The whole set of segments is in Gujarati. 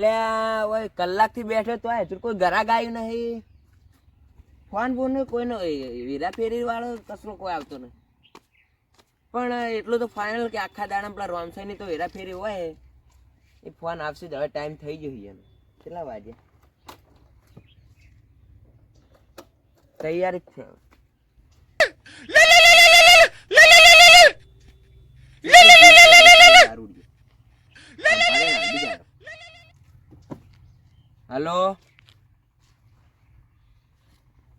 એટલે ઓય કલાકથી બેઠો તો હજુ કોઈ ઘરાક આવ્યું નહીં. ફોન કોઈનો હીરા ફેરી વાળો કસરો કોઈ આવતો નહીં. પણ એટલું તો ફાઇનલ કે આખા દાડા પેલા રોમસાઈની તો હીરા ફેરી હોય એ ફોન આવશે જ. હવે ટાઈમ થઈ ગયો એનો. કેટલા વાગ્યા? તૈયાર જ છે. હલો,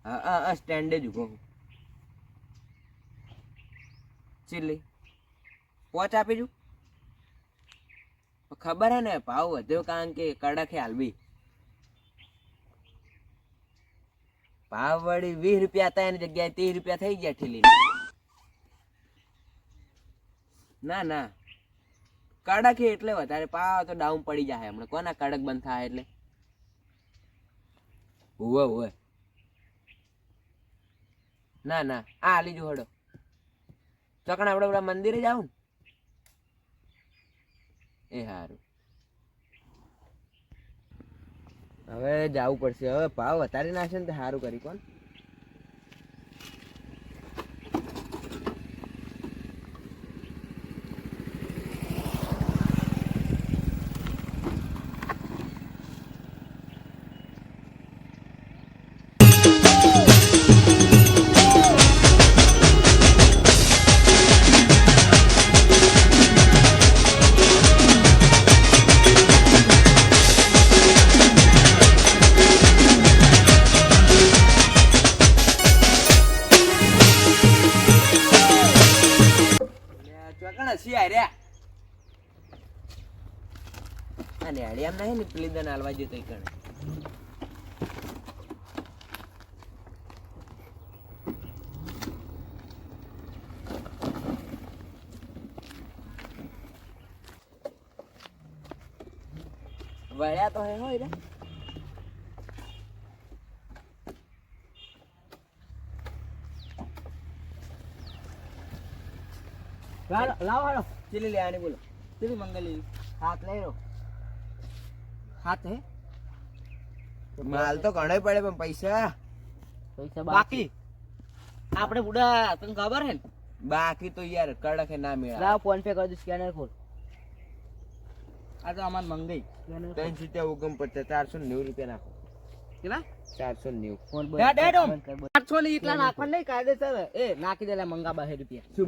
હા સ્ટેન્ડે જ ઉભો હું. ચીલી પોચ આપી છું. ખબર હે ને ભાવ વધ્યો કારણ કે કડક હે હાલવી. ભાવ વળી 20 રૂપિયા હતા એની જગ્યાએ 30 રૂપિયા થઈ ગયા ઠેલી. ના ના કડક હે એટલે વધારે ભાવ તો ડાઉન પડી જાય હમણાં. કોના કડક બંધ થાય એટલે હોય. ના ના આ હાલી જો હડો ચોકણ આપણે પેલા મંદિરે જાવ ને. એ સારું હવે જવું પડશે. હવે ભાવ વધારી નાખશે ને તો સારું કરી કોણ. એમ નહીં ને પેલી દન હાલવા જતો કણે વળ્યા તો હે હોય રે. લાવો હાલો ચીલી લે આની બોલો. ચીલી મંગલી હાથ લઈ લો. હાથ હે માલ તો ઘણો પડે પણ પૈસા બાકી આપણે બુડા તને ખબર હે ને. બાકી તો યાર કડક હે ના મેળા. લાવ ફોન પે કરી દે. સ્કેનર ખોલ. આ તો અમાર મંગાઈ 3 સીટા ઉગમ પડતા 490 રૂપિયા નાખો. કેટલા? 490 ફોન બોલ. ડેડ ઓમ 800 ની એકલા નાખવા નહીં કાયદેસર. એ નાખી દેલા મંગા 2 રૂપિયા. શું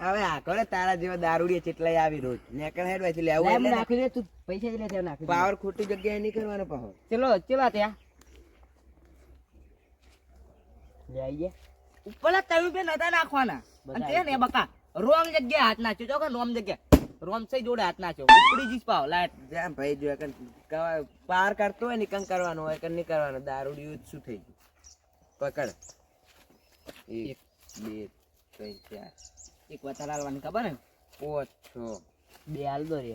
હવે આ કરે તારા જેવા દારૂડિયા ચેટલાય આવી રોજ નેકળ હેડ વાથી લેવું એટલે નાખી દે. તું પૈસા જ લે તે નાખી. પાવર ખોટી જગ્યાએ નહીં કરવાનો પાવર. ચલો ચલા ત્યાં લે આઈએ. ઉપરલા 3 રૂપિયા નતા નાખવાના. અને તે ને બકા રોંગ જગ્યાએ હાથ નાખ્યો. જો કે રોમ જગ્યાએ રોમ સઈ જોડે હાથ નાખ્યો. ઉપડી જીસ પાવ લાટ જામ ભાઈ જો કે પાર કરતો હોય નિકંગ કરવાનો હોય કે નહીં કરવાનો. દારૂડિયું શું થઈ ગયું. પકડ 1 2 3 4 એક વતાર હાલવાની ખબર હે 5 6 2 હાલ દો રે.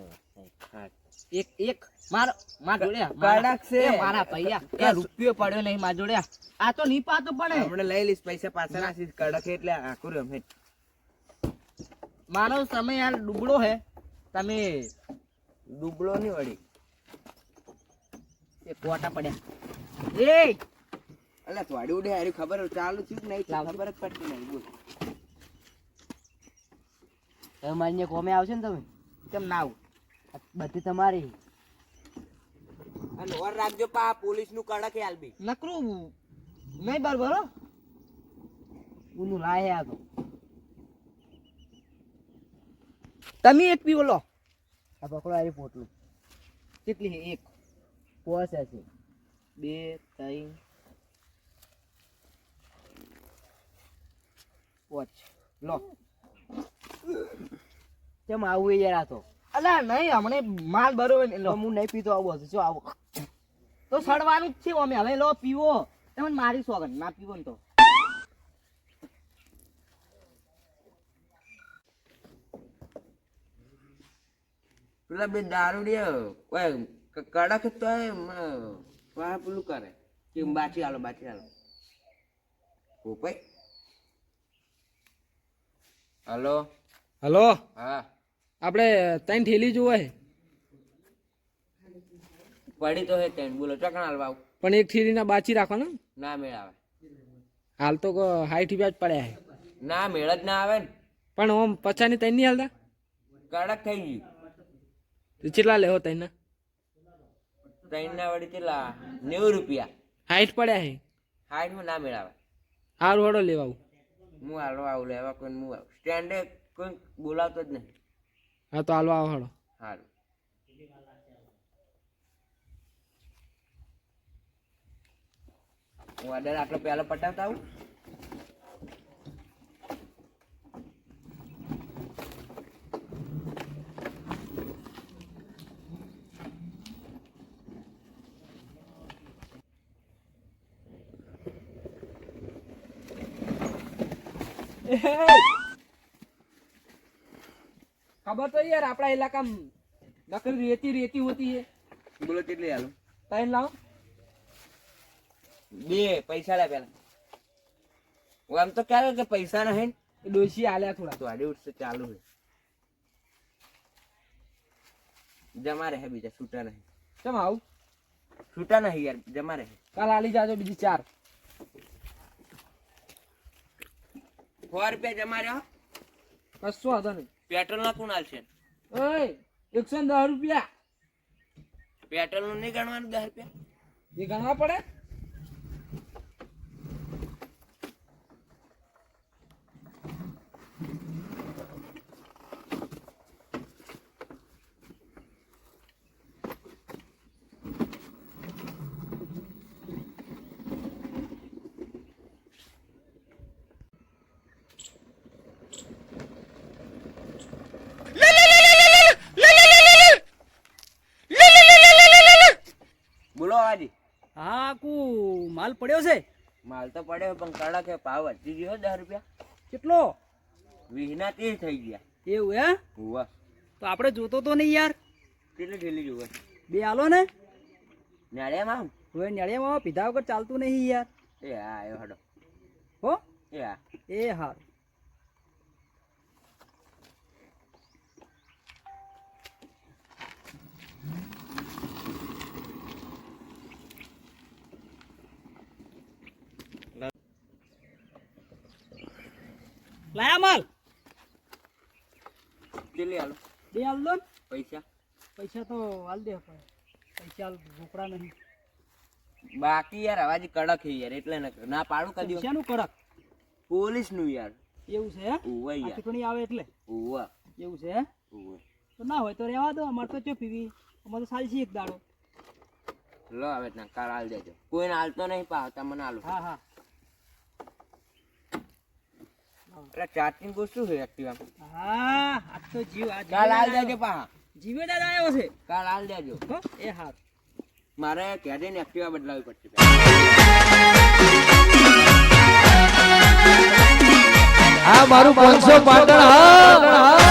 8 એક માર જોડે કડક છે મારા ભૈયા. એ રૂપિયો પડ્યો નહીં માર જોડે. આ તો નહીં પાતો પડે. આપણે લઈ લઈશ પૈસા પાછા નાસી. કડક એટલે આકુર હમ મારો સમય યાર ડૂબળો હે. તમે ડૂબળો નહીં વળી એ કોટા પડ્યા. એ અલા થોડી ઉડે હારી ખબર ચાલુ થયું નહીં ખબર જ પડતી નહીં. બોલ હવે મારી કોમે આવશે ને તમે કેમ ના આવું. બધી તમારી અને ઓર રાખજો પા પોલીસ નું કડક હાલ બી નકરું નહીં બરાબર. ઉનું લાહે આ તો તમે એક પીવો લો. આ પકડો આવી પોટલું કેટલી એક પોસ છે 2 3 5 લો. કેમ આવું યાર આ તો. અલા નહીં હમણે માલ બરોબર લો. હું નહીં પીતો આવું હતું. શું આવું તો સડવાનું જ છે અમે. હવે લો પીવો. તમે મારી સોગન ના પીવો ને તો પેલા બે દારૂડિયા કડક તો પેલું કરે કે બાચી હાલો ભાઈ. હલો હલો હા આપણે 3 થેલી જોવે પડી તો હે તેન બોલો ચોકણ હાલવા આવું? પણ એક થેલીના બાચી રાખવાનો. ના મેળ આવે. હાલ તો 60 રૂપિયા જ પડ્યા છે. ના મેળ જ ના આવે ને. પણ ઓમ 50 ની તૈન નહીં હાલતા? કડક થઈ ગયું. તો કેટલા લેવો તૈન? ત્રણના વળી કેટલા? 90 રૂપિયા. 60 પડ્યા છે. 60 માં ના મેળ આવે. હારું હળો લેવા આવું. હું હાલવા આવું લેવા કોઈ હું આવું. સ્ટેન્ડે કોઈ બોલાવતો જ નહીં. હા તો હાલવા આવો હળો. સારું. હું ઓર્ડર આટલો પહેલો પટાવતા આવું. ખબર તો યાર આપણા ઇલાકામાં નકરી રેતી હોતી હે. બોલો કેટલી હાલું? તૈન લાવો. 2 પૈસા લે પેલા. હું આમ તો ક્યારે કે પૈસા નહીં એ ડોશી આલ્યા થોડા. તો આડી ઉઠશે ચાલુ છે. જમા રહે બીજા છૂટા નહીં. કેમ આવું? છૂટા નહીં યાર જમા રહે. કાલ આલી જાજો બીજી 4. 100 રૂપિયા જમા રહ્યો. કશો હતો નહીં. પેટ્રોલ ના કોણ હાલશે? ઓય 110 રૂપિયા. પેટ્રોલ નું નહીં ગણવાનું 10 રૂપિયા? એ ગણવા પડે. બોલો આજી. હા કુ માલ પડ્યો છે. માલ તો પડ્યો પણ કડક છે. ભાવ વધી ગયો 10 રૂપિયા. કેટલો? 20 ના 30 થઈ ગયા. એવું હે? હોવા. તો આપણે જોતો તો નહીં યાર. કેટલી ઠેલી જોવે? 2 આલો ને. નાળિયામાં હવે નળિયામાં પીધા વગર ચાલતું નહીં યાર. એ હા આવ્યો હડો. હો એ હા. એ હાર. લાયા માલ. કેટલી હાલો? 2 આલ દો ને. પૈસા? પૈસા તો હાલ દે પણ પૈસા રોકડા નહીં. બાકી યાર હવાજી કડક છે યાર એટલે ના પાડું કદી. શેનું કડક? પોલીસ નું યાર. એવું છે હે? ઓવા આ યાર. ચૂંટણી આવે એટલે ઓવા. એવું છે હે? ઓવા. તો ના હોય તો રહેવા દો. અમારે તો ચો પીવી. અમારે તો સારી છે એક દાડો. લો હવે ના કાલ હાલ દેજો. કોઈને હાલતો નહીં પાવ તમને હાલું. હા હા એટલે ચાર્જિંગ શું છે એક્ટિવા? હા આ તો જીવ આ કાલ હાલ દેજો પા. જીવે દાદા આવ્યો છે. કાલ હાલ દેજો. હો એ હાર. મારે ક્યારે ને એક્ટિવા બદલાવી પડશે. આ મારું 500 પાટણ હા.